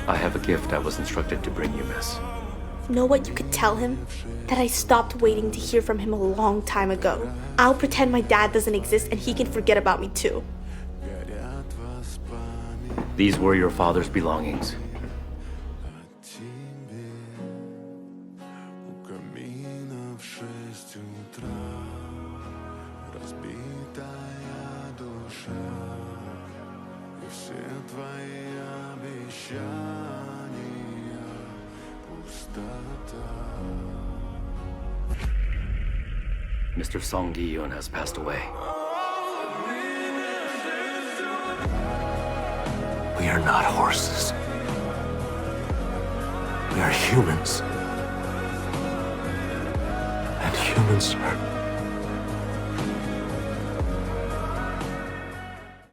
I have a gift I was instructed to bring you, miss. You know what you could tell him? That I stopped waiting to hear from him a long time ago. I'll pretend my dad doesn't exist and he can forget about me too. These were your father's belongings. Mr. Song Gi-yeon has passed away. We are not horses. We are humans. And humans are